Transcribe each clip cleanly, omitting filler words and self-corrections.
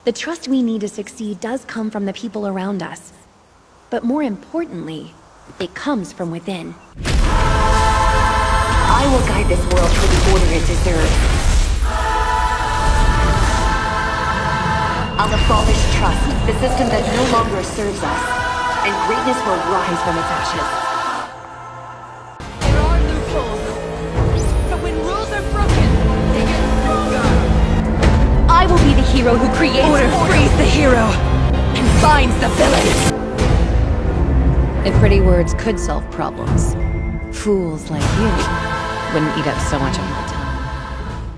The trust we need to succeed does come from the people around us. But more importantly, it comes from within. I will guide this world toward the order it deserves. I'll abolish trust, the system that no longer serves us, and greatness will rise from its ashes. There are loopholes, but when rules are broken, they get stronger. I will be the hero who creates Order frees the hero and finds the villain. If pretty words could solve problems, fools like you wouldn't eat up so much of my time.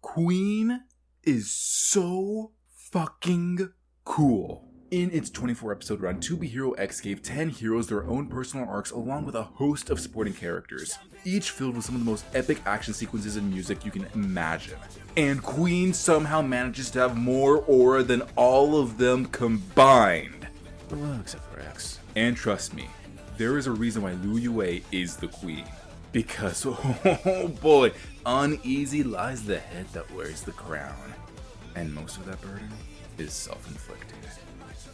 Queen is so fucking cool. In its 24-episode run, To Be Hero X gave 10 heroes their own personal arcs along with a host of supporting characters, each filled with some of the most epic action sequences and music you can imagine. And Queen somehow manages to have more aura than all of them combined. Well, except for X. And trust me, there is a reason why Lu Yue is the queen. Because, oh boy, uneasy lies the head that wears the crown. And most of that burden is self-inflicted.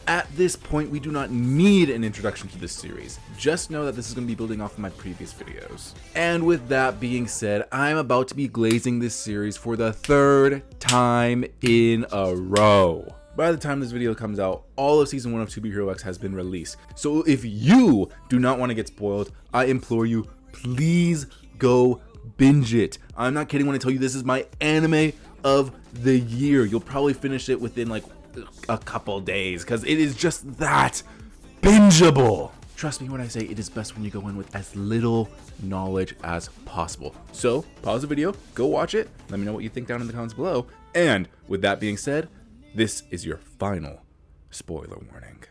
At this point, we do not need an introduction to this series. Just know that this is going to be building off of my previous videos. And with that being said, I'm about to be glazing this series for the 3rd time in a row. By the time this video comes out, all of Season 1 of To Be Hero X has been released. So if you do not want to get spoiled, I implore you, please go binge it. I'm not kidding when I tell you this is my anime of the year. You'll probably finish it within like a couple days because it is just that bingeable. Trust me when I say it is best when you go in with as little knowledge as possible. So pause the video, go watch it, let me know what you think down in the comments below. And with that being said, this is your final spoiler warning.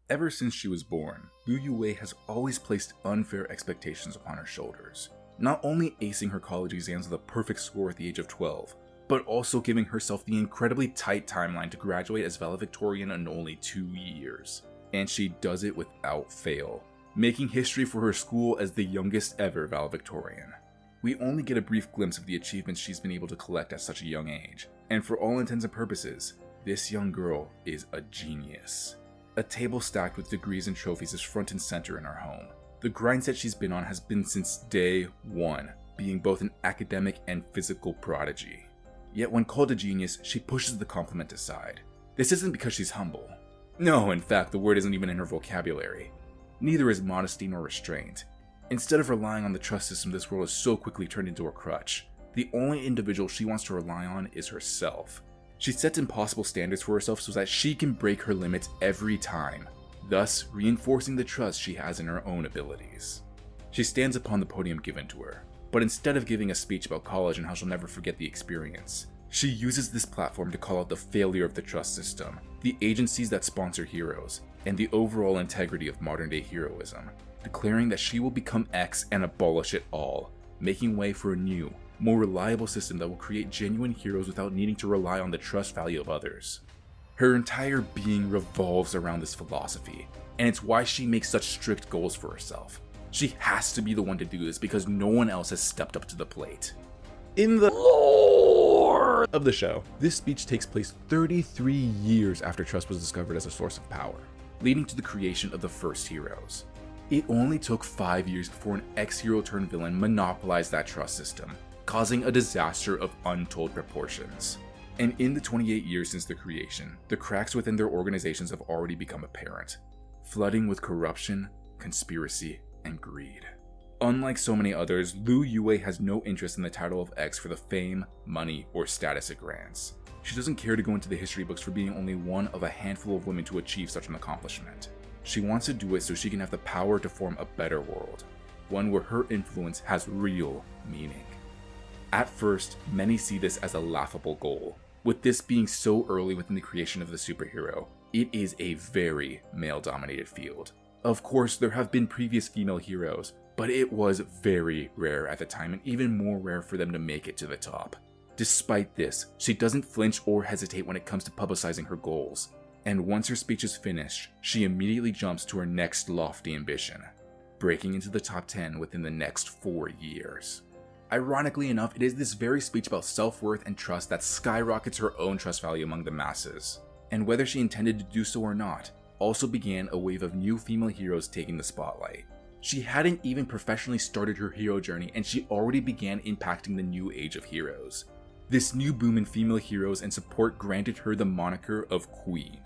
Ever since she was born, Lu Yue has always placed unfair expectations upon her shoulders. Not only acing her college exams with a perfect score at the age of 12, but also giving herself the incredibly tight timeline to graduate as valedictorian in only 2 years. And she does it without fail, making history for her school as the youngest ever valedictorian. We only get a brief glimpse of the achievements she's been able to collect at such a young age, and for all intents and purposes, this young girl is a genius. A table stacked with degrees and trophies is front and center in her home. The grind set she's been on has been since day one, being both an academic and physical prodigy. Yet when called a genius, she pushes the compliment aside. This isn't because she's humble. No, in fact, the word isn't even in her vocabulary. Neither is modesty nor restraint. Instead of relying on the trust system this world has so quickly turned into a crutch, the only individual she wants to rely on is herself. She sets impossible standards for herself so that she can break her limits every time, thus reinforcing the trust she has in her own abilities. She stands upon the podium given to her, but instead of giving a speech about college and how she'll never forget the experience, she uses this platform to call out the failure of the trust system, the agencies that sponsor heroes, and the overall integrity of modern-day heroism, declaring that she will become X and abolish it all, making way for a new, more reliable system that will create genuine heroes without needing to rely on the trust value of others. Her entire being revolves around this philosophy, and it's why she makes such strict goals for herself. She has to be the one to do this because no one else has stepped up to the plate. In the lore of the show, this speech takes place 33 years after trust was discovered as a source of power, leading to the creation of the first heroes. It only took 5 years before an ex-hero turned villain monopolized that trust system, causing a disaster of untold proportions. And in the 28 years since the creation, the cracks within their organizations have already become apparent, flooding with corruption, conspiracy, and greed. Unlike so many others, Lu Yue has no interest in the title of X for the fame, money, or status it grants. She doesn't care to go into the history books for being only one of a handful of women to achieve such an accomplishment. She wants to do it so she can have the power to form a better world, one where her influence has real meaning. At first, many see this as a laughable goal. With this being so early within the creation of the superhero, it is a very male-dominated field. Of course, there have been previous female heroes, but it was very rare at the time and even more rare for them to make it to the top. Despite this, she doesn't flinch or hesitate when it comes to publicizing her goals. And once her speech is finished, she immediately jumps to her next lofty ambition, breaking into the top 10 within the next 4 years. Ironically enough, it is this very speech about self-worth and trust that skyrockets her own trust value among the masses. And whether she intended to do so or not, also began a wave of new female heroes taking the spotlight. She hadn't even professionally started her hero journey and she already began impacting the new age of heroes. This new boom in female heroes and support granted her the moniker of Queen.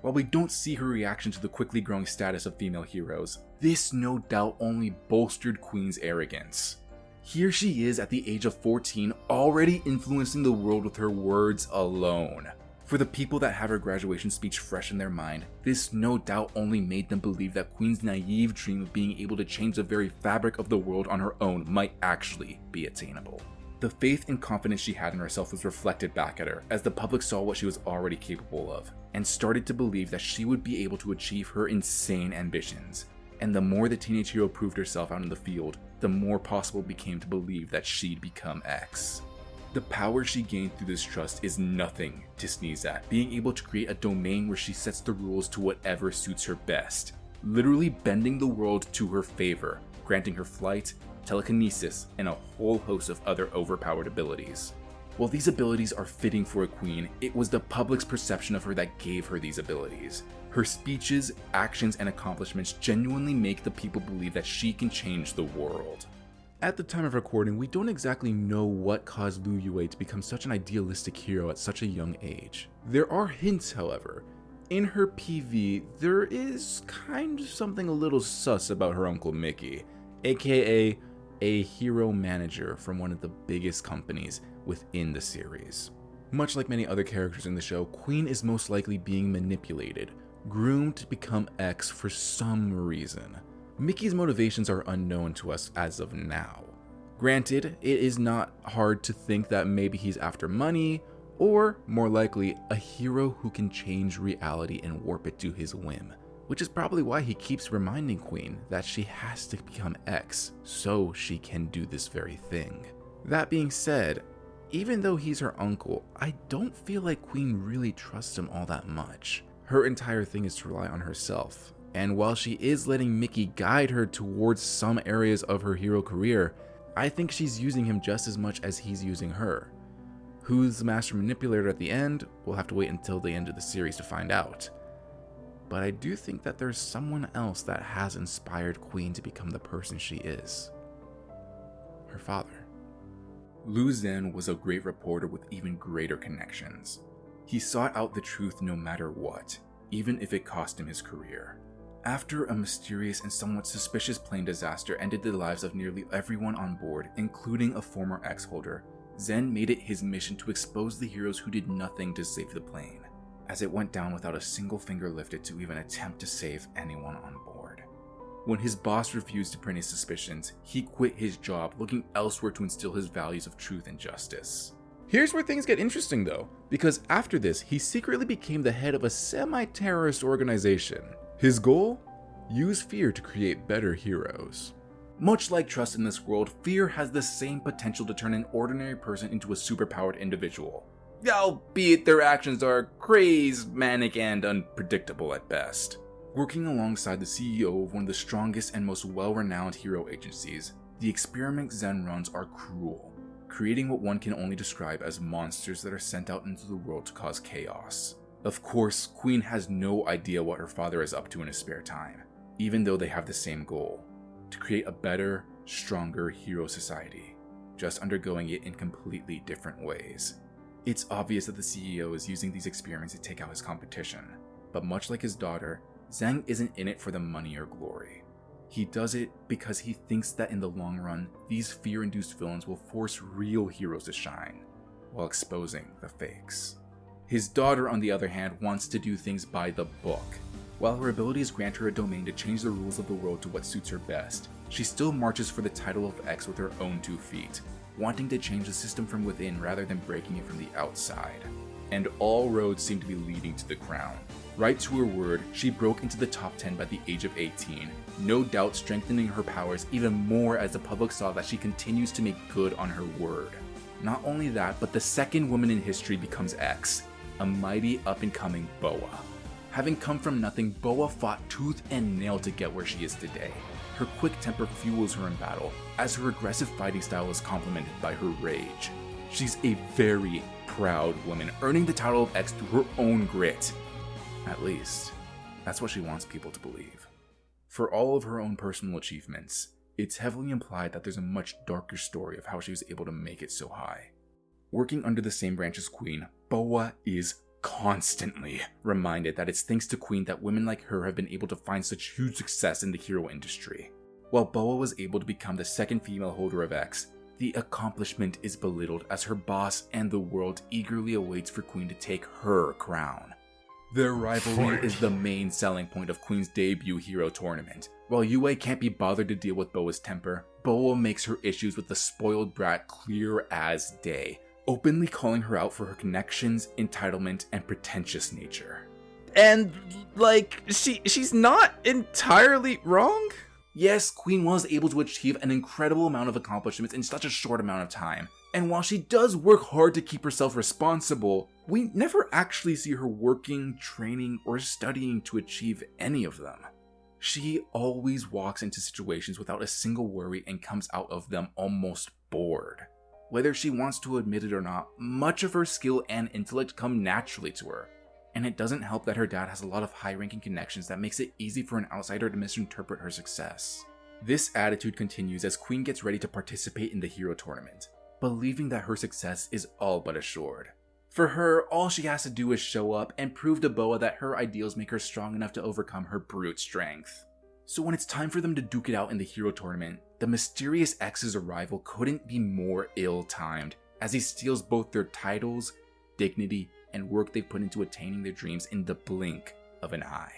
While we don't see her reaction to the quickly growing status of female heroes, this no doubt only bolstered Queen's arrogance. Here she is at the age of 14, already influencing the world with her words alone. For the people that have her graduation speech fresh in their mind, this no doubt only made them believe that Queen's naive dream of being able to change the very fabric of the world on her own might actually be attainable. The faith and confidence she had in herself was reflected back at her as the public saw what she was already capable of, and started to believe that she would be able to achieve her insane ambitions. And the more the teenage hero proved herself out in the field, the more possible it became to believe that she'd become X. The power she gained through this trust is nothing to sneeze at, being able to create a domain where she sets the rules to whatever suits her best, literally bending the world to her favor, granting her flight, telekinesis, and a whole host of other overpowered abilities. While these abilities are fitting for a queen, it was the public's perception of her that gave her these abilities. Her speeches, actions, and accomplishments genuinely make the people believe that she can change the world. At the time of recording, we don't exactly know what caused Lu Yue to become such an idealistic hero at such a young age. There are hints, however. In her PV, there is kind of something a little sus about her uncle Mickey, aka a hero manager from one of the biggest companies within the series. Much like many other characters in the show, Queen is most likely being manipulated, groomed to become X for some reason. Mickey's motivations are unknown to us as of now. Granted, it is not hard to think that maybe he's after money, or more likely, a hero who can change reality and warp it to his whim, which is probably why he keeps reminding Queen that she has to become X so she can do this very thing. That being said, even though he's her uncle, I don't feel like Queen really trusts him all that much. Her entire thing is to rely on herself, and while she is letting Mickey guide her towards some areas of her hero career, I think she's using him just as much as he's using her. Who's the master manipulator at the end? We'll have to wait until the end of the series to find out. But I do think that there's someone else that has inspired Queen to become the person she is. Her father. Lu Zhen was a great reporter with even greater connections. He sought out the truth no matter what, even if it cost him his career. After a mysterious and somewhat suspicious plane disaster ended the lives of nearly everyone on board, including a former X-holder, Zhen made it his mission to expose the heroes who did nothing to save the plane, as it went down without a single finger lifted to even attempt to save anyone on board. When his boss refused to print his suspicions, he quit his job, looking elsewhere to instill his values of truth and justice. Here's where things get interesting though, because after this, he secretly became the head of a semi-terrorist organization. His goal? Use fear to create better heroes. Much like trust in this world, fear has the same potential to turn an ordinary person into a superpowered individual, albeit their actions are crazed, manic, and unpredictable at best. Working alongside the CEO of one of the strongest and most well-renowned hero agencies, the experiments Zhen runs are cruel, creating what one can only describe as monsters that are sent out into the world to cause chaos. Of course, Queen has no idea what her father is up to in his spare time, even though they have the same goal, to create a better, stronger hero society, just undergoing it in completely different ways. It's obvious that the CEO is using these experiments to take out his competition, but much like his daughter, Zhang isn't in it for the money or glory. He does it because he thinks that in the long run, these fear-induced villains will force real heroes to shine, while exposing the fakes. His daughter, on the other hand, wants to do things by the book. While her abilities grant her a domain to change the rules of the world to what suits her best, she still marches for the title of X with her own 2 feet, wanting to change the system from within rather than breaking it from the outside. And all roads seem to be leading to the crown. Right to her word, she broke into the top 10 by the age of 18, no doubt strengthening her powers even more as the public saw that she continues to make good on her word. Not only that, but the second woman in history becomes X, a mighty up-and-coming Bowa. Having come from nothing, Bowa fought tooth and nail to get where she is today. Her quick temper fuels her in battle, as her aggressive fighting style is complemented by her rage. She's a very proud woman, earning the title of X through her own grit. At least, that's what she wants people to believe. For all of her own personal achievements, it's heavily implied that there's a much darker story of how she was able to make it so high. Working under the same branch as Queen, Bowa is constantly reminded that it's thanks to Queen that women like her have been able to find such huge success in the hero industry. While Bowa was able to become the second female holder of X, the accomplishment is belittled as her boss and the world eagerly awaits for Queen to take her crown. Their rivalry is the main selling point of Queen's debut hero tournament. While Yue can't be bothered to deal with Bowa's temper, Bowa makes her issues with the spoiled brat clear as day, openly calling her out for her connections, entitlement, and pretentious nature. And, she's not entirely wrong? Yes, Queen was able to achieve an incredible amount of accomplishments in such a short amount of time. And while she does work hard to keep herself responsible, we never actually see her working, training, or studying to achieve any of them. She always walks into situations without a single worry and comes out of them almost bored. Whether she wants to admit it or not, much of her skill and intellect come naturally to her. And it doesn't help that her dad has a lot of high-ranking connections that makes it easy for an outsider to misinterpret her success. This attitude continues as Queen gets ready to participate in the hero tournament, believing that her success is all but assured. For her, all she has to do is show up and prove to Bowa that her ideals make her strong enough to overcome her brute strength. So when it's time for them to duke it out in the hero tournament, the mysterious X's arrival couldn't be more ill-timed, as he steals both their titles, dignity, and work they've put into attaining their dreams in the blink of an eye.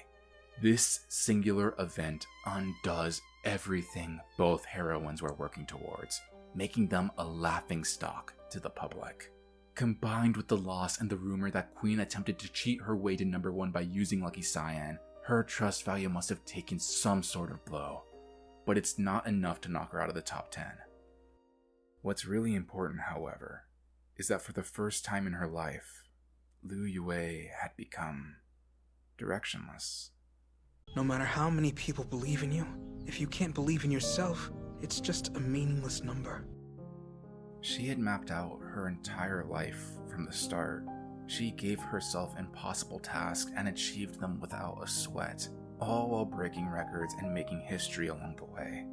This singular event undoes everything both heroines were working towards, making them a laughingstock to the public. Combined with the loss and the rumor that Queen attempted to cheat her way to number 1 by using Lucky Cyan, her trust value must have taken some sort of blow. But it's not enough to knock her out of the top 10. What's really important, however, is that for the first time in her life, Liu Yue had become directionless. No matter how many people believe in you, if you can't believe in yourself, it's just a meaningless number. She had mapped out her entire life from the start. She gave herself impossible tasks and achieved them without a sweat, all while breaking records and making history along the way.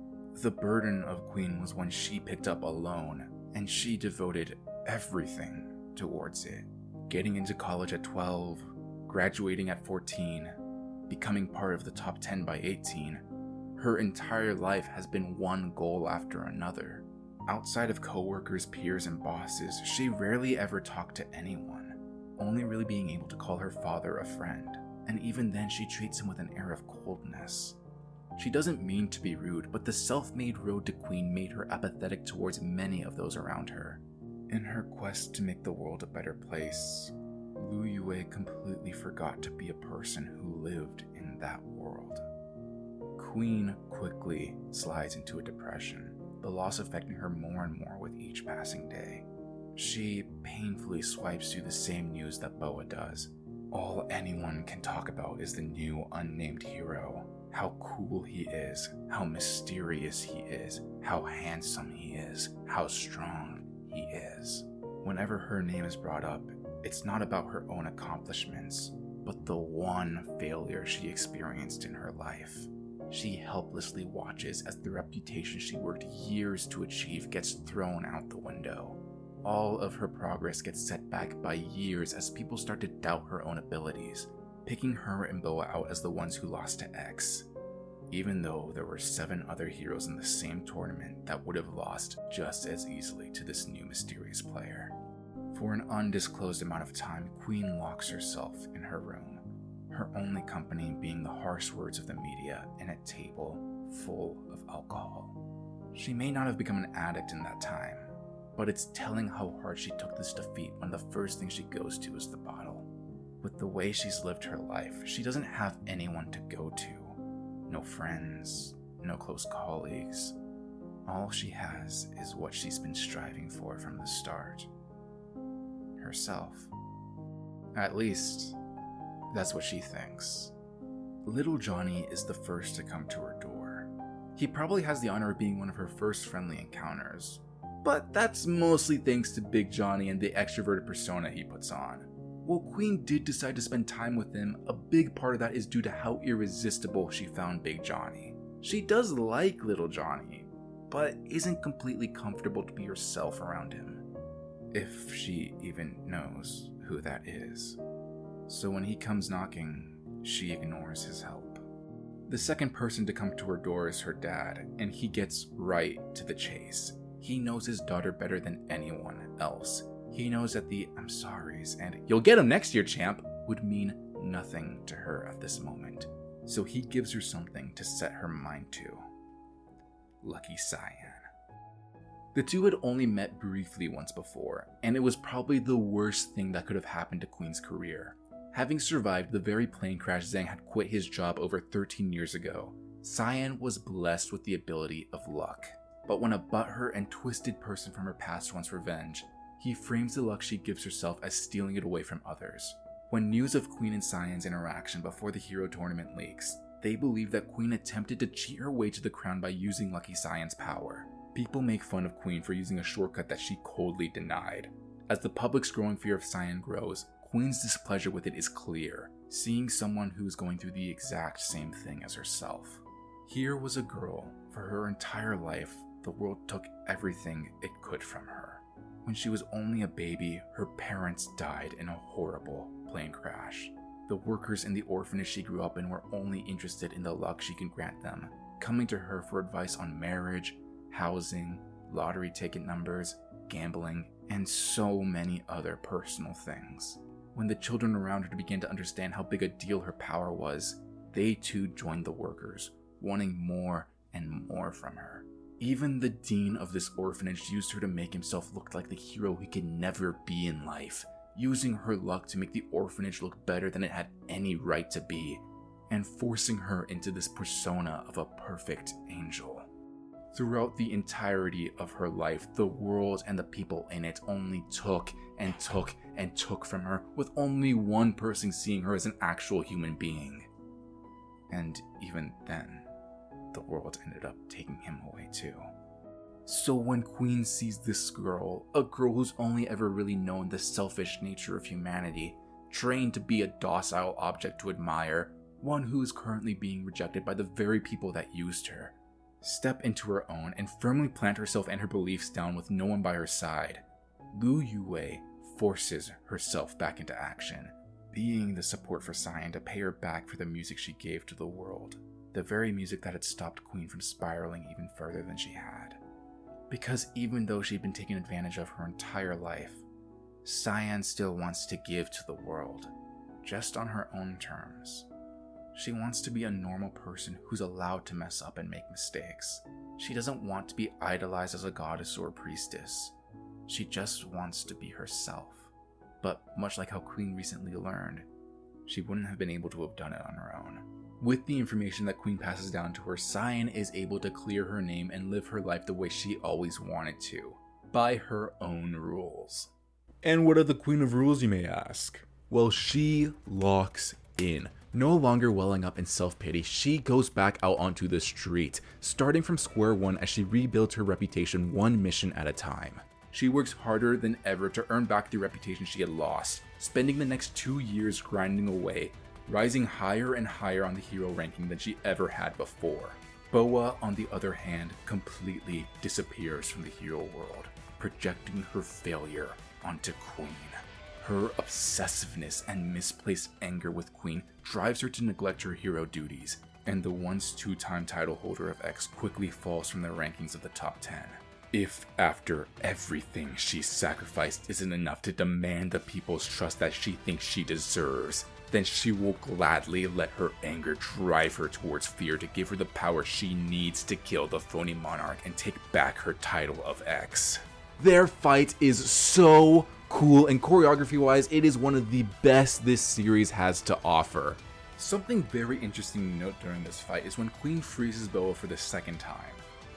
The burden of Queen was one she picked up alone, and she devoted everything towards it. Getting into college at 12, graduating at 14, becoming part of the top 10 by 18. Her entire life has been one goal after another. Outside of coworkers, peers, and bosses, she rarely ever talked to anyone, only really being able to call her father a friend, and even then she treats him with an air of coldness. She doesn't mean to be rude, but the self-made road to Queen made her apathetic towards many of those around her. In her quest to make the world a better place, Liu Yue completely forgot to be a person who lived in that world. Queen quickly slides into a depression, the loss affecting her more and more with each passing day. She painfully swipes through the same news that Bowa does. All anyone can talk about is the new unnamed hero, how cool he is, how mysterious he is, how handsome he is, how strong he is. Whenever her name is brought up, it's not about her own accomplishments, but the one failure she experienced in her life. She helplessly watches as the reputation she worked years to achieve gets thrown out the window. All of her progress gets set back by years as people start to doubt her own abilities, picking her and Bowa out as the ones who lost to X, even though there were 7 other heroes in the same tournament that would have lost just as easily to this new mysterious player. For an undisclosed amount of time, Queen locks herself in her room, her only company being the harsh words of the media and a table full of alcohol. She may not have become an addict in that time, but it's telling how hard she took this defeat when the first thing she goes to is the bottle. With the way she's lived her life, she doesn't have anyone to go to. No friends, no close colleagues. All she has is what she's been striving for from the start. Herself. At least, that's what she thinks. Little Johnny is the first to come to her door. He probably has the honor of being one of her first friendly encounters. But that's mostly thanks to Big Johnny and the extroverted persona he puts on. While Queen did decide to spend time with him, a big part of that is due to how irresistible she found Big Johnny. She does like Little Johnny, but isn't completely comfortable to be herself around him. If she even knows who that is. So when he comes knocking, she ignores his help. The second person to come to her door is her dad, and he gets right to the chase. He knows his daughter better than anyone else. He knows that the "I'm sorries" and "you'll get him next year, champ" would mean nothing to her at this moment. So he gives her something to set her mind to. Lucky Cyan. The two had only met briefly once before, and it was probably the worst thing that could have happened to Queen's career. Having survived the very plane crash Zhang had quit his job over 13 years ago, Cyan was blessed with the ability of luck. But when a butthurt and twisted person from her past wants revenge, he frames the luck she gives herself as stealing it away from others. When news of Queen and Cyan's interaction before the hero tournament leaks, they believe that Queen attempted to cheat her way to the crown by using Lucky Cyan's power. People make fun of Queen for using a shortcut that she coldly denied. As the public's growing fear of Cyan grows, Queen's displeasure with it is clear, seeing someone who's going through the exact same thing as herself. Here was a girl, for her entire life, the world took everything it could from her. When she was only a baby, her parents died in a horrible plane crash. The workers in the orphanage she grew up in were only interested in the luck she could grant them, coming to her for advice on marriage, housing, lottery ticket numbers, gambling, and so many other personal things. When the children around her began to understand how big a deal her power was, they too joined the workers, wanting more and more from her. Even the dean of this orphanage used her to make himself look like the hero he could never be in life, using her luck to make the orphanage look better than it had any right to be, and forcing her into this persona of a perfect angel. Throughout the entirety of her life, the world and the people in it only took and took and took from her, with only one person seeing her as an actual human being. And even then, the world ended up taking him away too. So when Queen sees this girl, a girl who's only ever really known the selfish nature of humanity, trained to be a docile object to admire, one who is currently being rejected by the very people that used her, step into her own and firmly plant herself and her beliefs down with no one by her side, Lu Yue forces herself back into action, being the support for Cyan to pay her back for the music she gave to the world, the very music that had stopped Queen from spiraling even further than she had. Because even though she'd been taken advantage of her entire life, Cyan still wants to give to the world, just on her own terms. She wants to be a normal person who's allowed to mess up and make mistakes. She doesn't want to be idolized as a goddess or a priestess. She just wants to be herself. But much like how Queen recently learned, she wouldn't have been able to have done it on her own. With the information that Queen passes down to her, Cyan is able to clear her name and live her life the way she always wanted to, by her own rules. And what are the Queen of Rules, you may ask? Well, she locks in. No longer welling up in self-pity, she goes back out onto the street, starting from square one as she rebuilds her reputation one mission at a time. She works harder than ever to earn back the reputation she had lost, spending the next 2 years grinding away, rising higher and higher on the hero ranking than she ever had before. Bowa, on the other hand, completely disappears from the hero world, projecting her failure onto Queen. Her obsessiveness and misplaced anger with Queen drives her to neglect her hero duties, and the once two-time title holder of X quickly falls from the rankings of the top 10. If after everything she's sacrificed isn't enough to demand the people's trust that she thinks she deserves, then she will gladly let her anger drive her towards fear to give her the power she needs to kill the phony Monarch and take back her title of X. Their fight is so cool, and choreography-wise, it is one of the best this series has to offer. Something very interesting to note during this fight is when Queen freezes Bowa for the second time.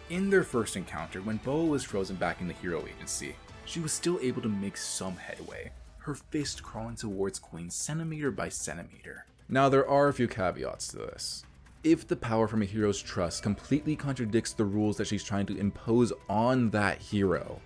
In their first encounter, when Bowa was frozen back in the hero agency, she was still able to make some headway, her fist crawling towards Queen centimeter by centimeter. Now, there are a few caveats to this. If the power from a hero's trust completely contradicts the rules that she's trying to impose on that hero,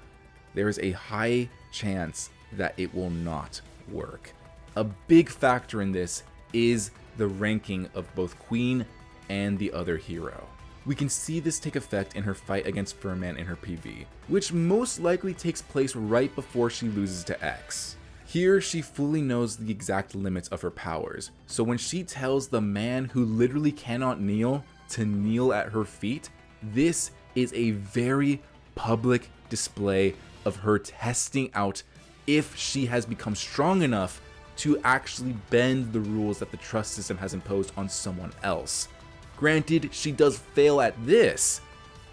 there is a high chance that it will not work. A big factor in this is the ranking of both Queen and the other hero. We can see this take effect in her fight against Furman in her PV, which most likely takes place right before she loses to X. Here, she fully knows the exact limits of her powers, so when she tells the man who literally cannot kneel to kneel at her feet, this is a very public display of her testing out if she has become strong enough to actually bend the rules that the trust system has imposed on someone else. Granted, she does fail at this,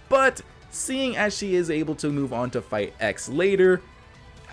but seeing as she is able to move on to fight X later,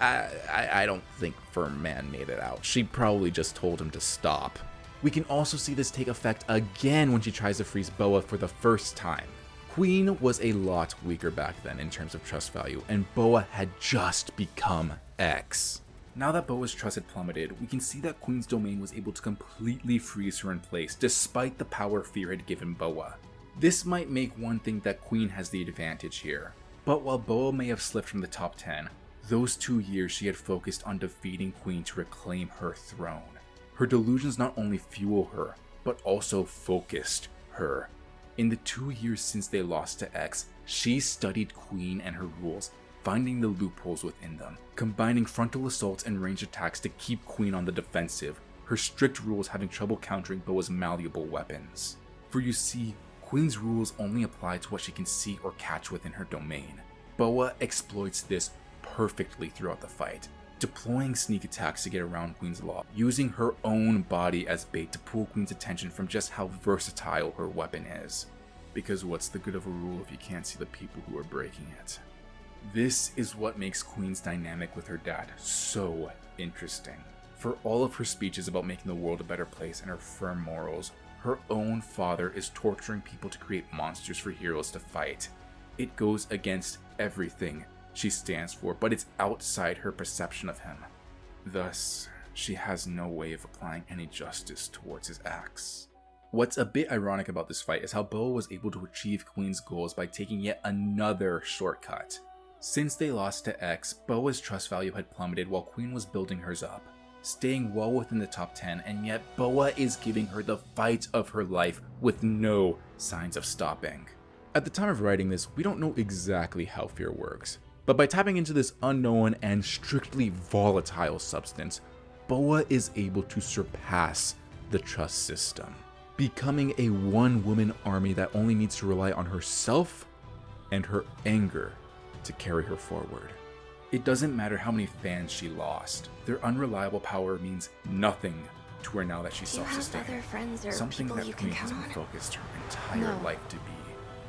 I don't think Furman made it out. She probably just told him to stop. We can also see this take effect again when she tries to freeze Bowa for the first time. Queen was a lot weaker back then in terms of trust value, and Bowa had just become X. Now that Bowa's trust had plummeted, we can see that Queen's domain was able to completely freeze her in place, despite the power Fear had given Bowa. This might make one think that Queen has the advantage here, but while Bowa may have slipped from the top 10, those 2 years she had focused on defeating Queen to reclaim her throne. Her delusions not only fuel her, but also focused her. In the 2 years since they lost to X, she studied Queen and her rules, finding the loopholes within them, combining frontal assaults and ranged attacks to keep Queen on the defensive, her strict rules having trouble countering Bowa's malleable weapons. For you see, Queen's rules only apply to what she can see or catch within her domain. Bowa exploits this perfectly throughout the fight, deploying sneak attacks to get around Queen's law, using her own body as bait to pull Queen's attention from just how versatile her weapon is. Because what's the good of a rule if you can't see the people who are breaking it? This is what makes Queen's dynamic with her dad so interesting. For all of her speeches about making the world a better place and her firm morals, her own father is torturing people to create monsters for heroes to fight. It goes against everything she stands for, but it's outside her perception of him. Thus, she has no way of applying any justice towards his acts. What's a bit ironic about this fight is how Bowa was able to achieve Queen's goals by taking yet another shortcut. Since they lost to X, Bowa's trust value had plummeted while Queen was building hers up, staying well within the top 10, and yet Bowa is giving her the fight of her life with no signs of stopping. At the time of writing this, we don't know exactly how fear works, but by tapping into this unknown and strictly volatile substance, Bowa is able to surpass the trust system, becoming a one-woman army that only needs to rely on herself and her anger to carry her forward. It doesn't matter how many fans she lost. Their unreliable power means nothing to her now that she's self-sustained. Other friends or Something people that you can Queen has count been on? focused her entire No. life to be.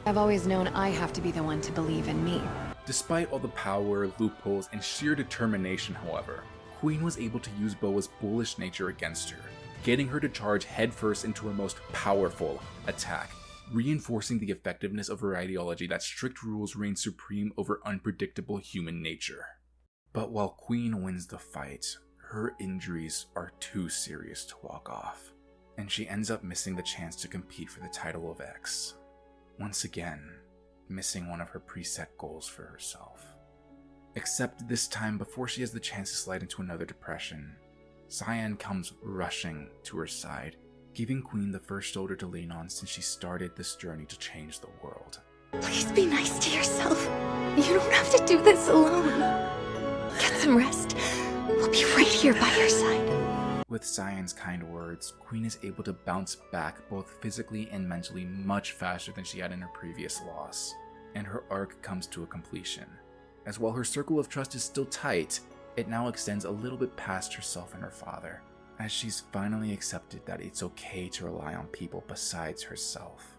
I've always known I have to be the one to believe in me. Despite all the power, loopholes, and sheer determination, however, Queen was able to use Bowa's bullish nature against her, getting her to charge headfirst into her most powerful attack, reinforcing the effectiveness of her ideology that strict rules reign supreme over unpredictable human nature. But while Queen wins the fight, her injuries are too serious to walk off, and she ends up missing the chance to compete for the title of X. Once again, missing one of her preset goals for herself. Except this time, before she has the chance to slide into another depression, Cyan comes rushing to her side, giving Queen the first shoulder to lean on since she started this journey to change the world. Please be nice to yourself. You don't have to do this alone. Get some rest. We'll be right here by your side. With Cyan's kind words, Queen is able to bounce back both physically and mentally much faster than she had in her previous loss, and her arc comes to a completion. As while her circle of trust is still tight, it now extends a little bit past herself and her father, as she's finally accepted that it's okay to rely on people besides herself.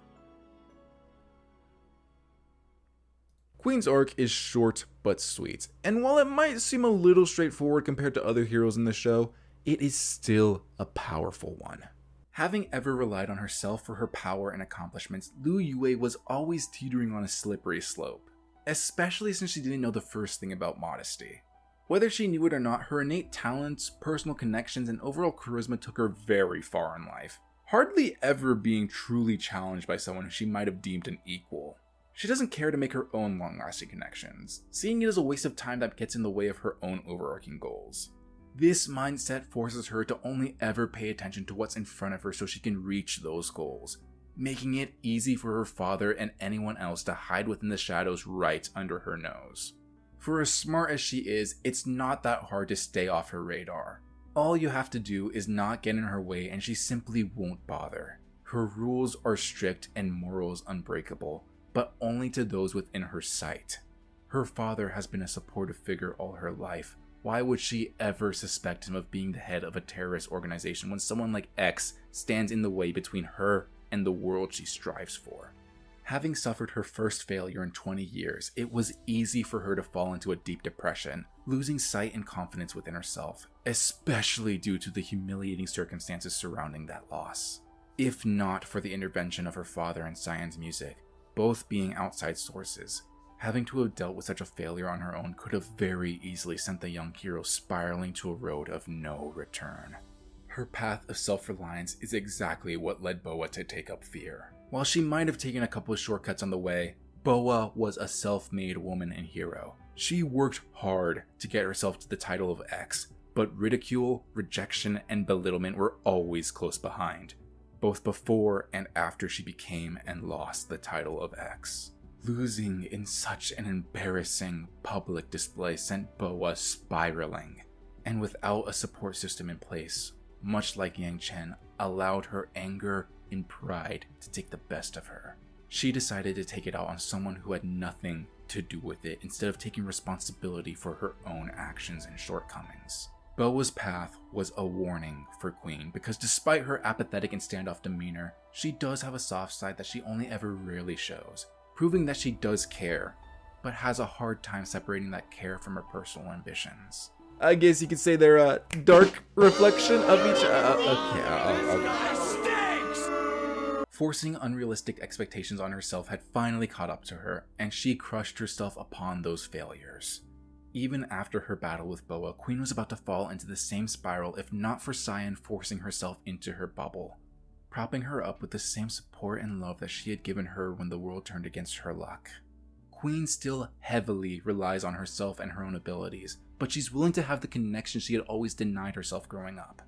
Queen's arc is short but sweet, and while it might seem a little straightforward compared to other heroes in the show, it is still a powerful one. Having ever relied on herself for her power and accomplishments, Lu Yue was always teetering on a slippery slope, especially since she didn't know the first thing about modesty. Whether she knew it or not, her innate talents, personal connections, and overall charisma took her very far in life, hardly ever being truly challenged by someone who she might have deemed an equal. She doesn't care to make her own long-lasting connections, seeing it as a waste of time that gets in the way of her own overarching goals. This mindset forces her to only ever pay attention to what's in front of her so she can reach those goals, making it easy for her father and anyone else to hide within the shadows right under her nose. For as smart as she is, it's not that hard to stay off her radar. All you have to do is not get in her way and she simply won't bother. Her rules are strict and morals unbreakable, but only to those within her sight. Her father has been a supportive figure all her life. Why would she ever suspect him of being the head of a terrorist organization when someone like X stands in the way between her and the world she strives for? Having suffered her first failure in 20 years, it was easy for her to fall into a deep depression, losing sight and confidence within herself, especially due to the humiliating circumstances surrounding that loss. If not for the intervention of her father and Cyan's music, both being outside sources, having to have dealt with such a failure on her own could have very easily sent the young hero spiraling to a road of no return. Her path of self-reliance is exactly what led Bowa to take up fear. While she might have taken a couple of shortcuts on the way, Bowa was a self-made woman and hero. She worked hard to get herself to the title of X, but ridicule, rejection, and belittlement were always close behind, both before and after she became and lost the title of X. Losing in such an embarrassing public display sent Bowa spiraling, and without a support system in place, much like Yang Chen, allowed her anger and pride to take the best of her. She decided to take it out on someone who had nothing to do with it instead of taking responsibility for her own actions and shortcomings. Bowa's path was a warning for Queen because despite her apathetic and standoff demeanor, she does have a soft side that she only ever rarely shows, proving that she does care, but has a hard time separating that care from her personal ambitions. I guess you could say they're a dark reflection of each Forcing unrealistic expectations on herself had finally caught up to her, and she crushed herself upon those failures. Even after her battle with Bowa, Queen was about to fall into the same spiral if not for Cyan forcing herself into her bubble, propping her up with the same support and love that she had given her when the world turned against her luck. Queen still heavily relies on herself and her own abilities, but she's willing to have the connection she had always denied herself growing up.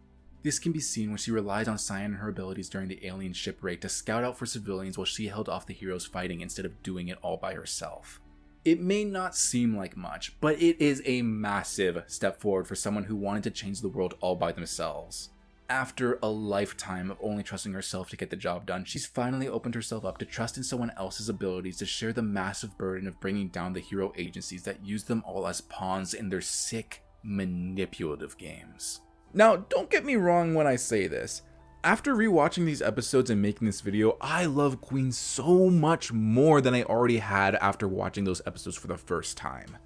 This can be seen when she relied on Cyan and her abilities during the alien ship raid to scout out for civilians while she held off the heroes fighting instead of doing it all by herself. It may not seem like much, but it is a massive step forward for someone who wanted to change the world all by themselves. After a lifetime of only trusting herself to get the job done, she's finally opened herself up to trust in someone else's abilities to share the massive burden of bringing down the hero agencies that use them all as pawns in their sick, manipulative games. Now, don't get me wrong when I say this. After rewatching these episodes and making this video, I love Queen so much more than I already had after watching those episodes for the first time.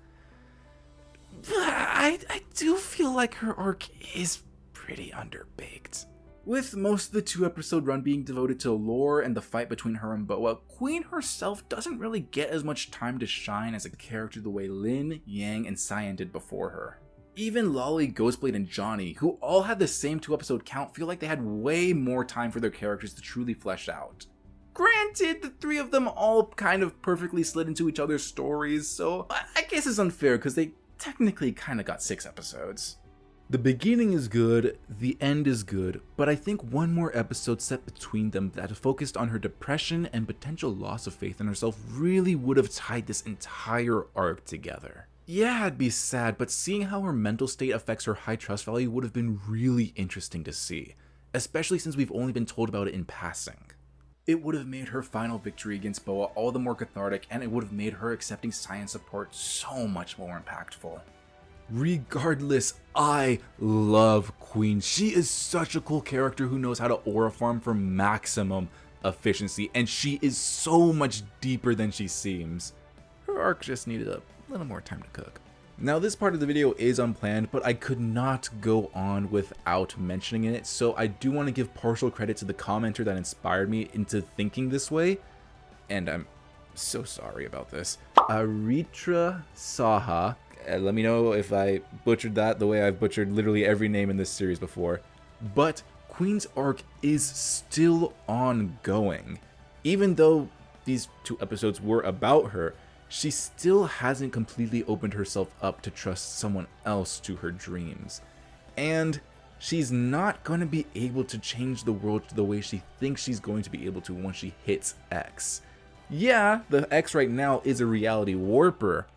But I do feel like her arc is pretty underbaked. With most of the 2-episode run being devoted to lore and the fight between her and Bowa, Queen herself doesn't really get as much time to shine as a character the way Lin, Yang, and Cyan did before her. Even Lolly, Ghostblade, and Johnny, who all had the same 2-episode count, feel like they had way more time for their characters to truly flesh out. Granted, the 3 of them all kind of perfectly slid into each other's stories, so I guess it's unfair because they technically kind of got 6 episodes. The beginning is good, the end is good, but I think one more episode set between them that focused on her depression and potential loss of faith in herself really would have tied this entire arc together. Yeah, it'd be sad, but seeing how her mental state affects her high trust value would have been really interesting to see, especially since we've only been told about it in passing. It would have made her final victory against Bowa all the more cathartic, and it would have made her accepting Cyan's support so much more impactful. Regardless, I love Queen. She is such a cool character who knows how to aura farm for maximum efficiency, and she is so much deeper than she seems. Her arc just needed a little more time to cook. Now, this part of the video is unplanned, but I could not go on without mentioning it, so I do want to give partial credit to the commenter that inspired me into thinking this way, and I'm so sorry about this. Aritra Saha, let me know if I butchered that the way I've butchered literally every name in this series before, but Queen's arc is still ongoing. Even though these 2 episodes were about her, she still hasn't completely opened herself up to trust someone else to her dreams. And she's not going to be able to change the world the way she thinks she's going to be able to once she hits X. Yeah, the X right now is a reality warper,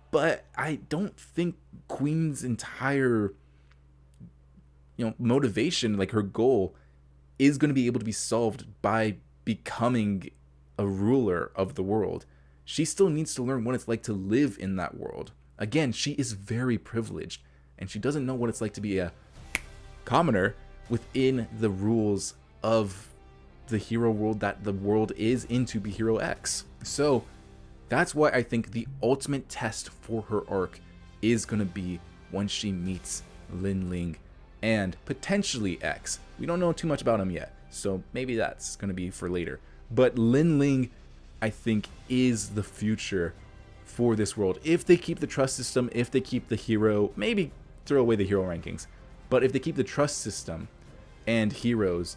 but I don't think Queen's entire, motivation, like her goal, is going to be able to be solved by becoming a ruler of the world. She still needs to learn what it's like to live in that world. Again, she is very privileged, and she doesn't know what it's like to be a commoner within the rules of the hero world that the world is in to be Hero X. So that's why I think the ultimate test for her arc is going to be when she meets Lin Ling and potentially X. We don't know too much about him yet, so maybe that's going to be for later. But Lin Ling, I think, is the future for this world. If they keep the trust system, if they keep the hero, maybe throw away the hero rankings, but if they keep the trust system and heroes,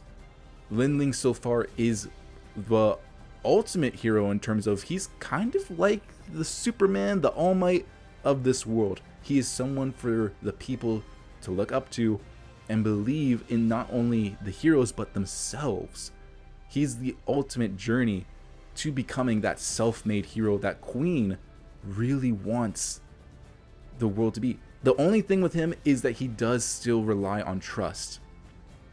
Lin Ling so far is the ultimate hero in terms of he's kind of like the Superman, the All Might of this world. He is someone for the people to look up to and believe in, not only the heroes but themselves. He's the ultimate journey to becoming that self-made hero that Queen really wants the world to be. The only thing with him is that he does still rely on trust,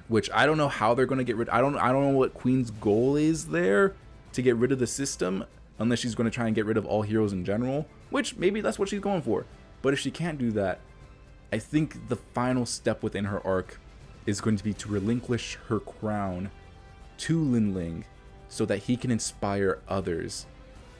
which I don't know how they're going to get rid. I don't know what Queen's goal is there to get rid of the system, unless she's going to try and get rid of all heroes in general, which maybe that's what she's going for. But if she can't do that, I think the final step within her arc is going to be to relinquish her crown to Lin Ling so that he can inspire others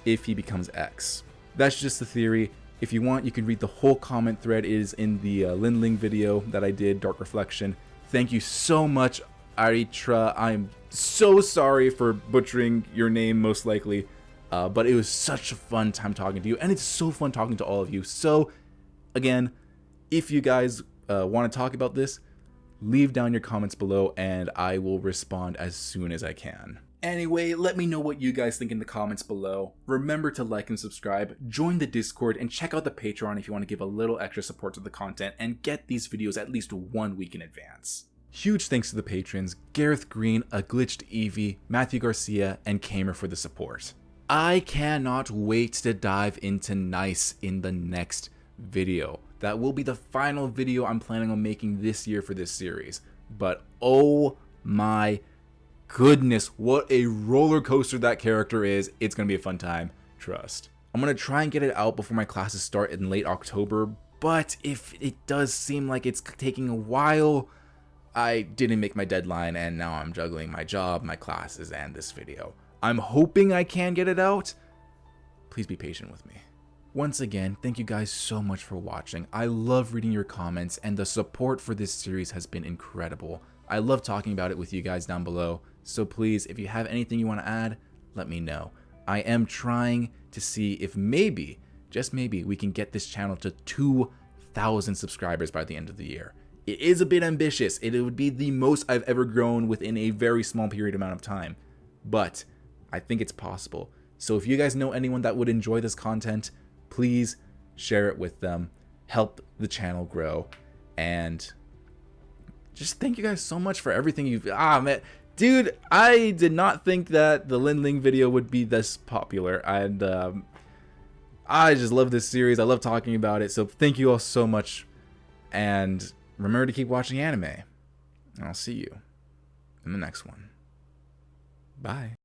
if he becomes X. That's just the theory. If you want, you can read the whole comment thread. It is in the Lin Ling video that I did, Dark Reflection. Thank you so much, Aritra. I'm so sorry for butchering your name, most likely. But it was such a fun time talking to you, and it's so fun talking to all of you. So, again, if you guys want to talk about this, leave down your comments below, and I will respond as soon as I can. Anyway, let me know what you guys think in the comments below. Remember to like and subscribe, join the Discord, and check out the Patreon if you want to give a little extra support to the content and get these videos at least 1 week in advance. Huge thanks to the patrons, Gareth Green, A Glitched Eevee, Matthew Garcia, and Kamer for the support. I cannot wait to dive into Nice in the next video. That will be the final video I'm planning on making this year for this series. But oh my goodness, what a roller coaster that character is. It's going to be a fun time, trust. I'm going to try and get it out before my classes start in late October, but if it does seem like it's taking a while, I didn't make my deadline and now I'm juggling my job, my classes, and this video. I'm hoping I can get it out. Please be patient with me. Once again, thank you guys so much for watching. I love reading your comments, and the support for this series has been incredible. I love talking about it with you guys down below, so please, if you have anything you want to add, let me know. I am trying to see if maybe, just maybe, we can get this channel to 2,000 subscribers by the end of the year. It is a bit ambitious. It would be the most I've ever grown within a very small period amount of time, but I think it's possible. So if you guys know anyone that would enjoy this content, please share it with them, help the channel grow, and just thank you guys so much for everything you've... man, dude, I did not think that the Lin Ling video would be this popular, and I just love this series. I love talking about it, so thank you all so much, and remember to keep watching anime, and I'll see you in the next one. Bye.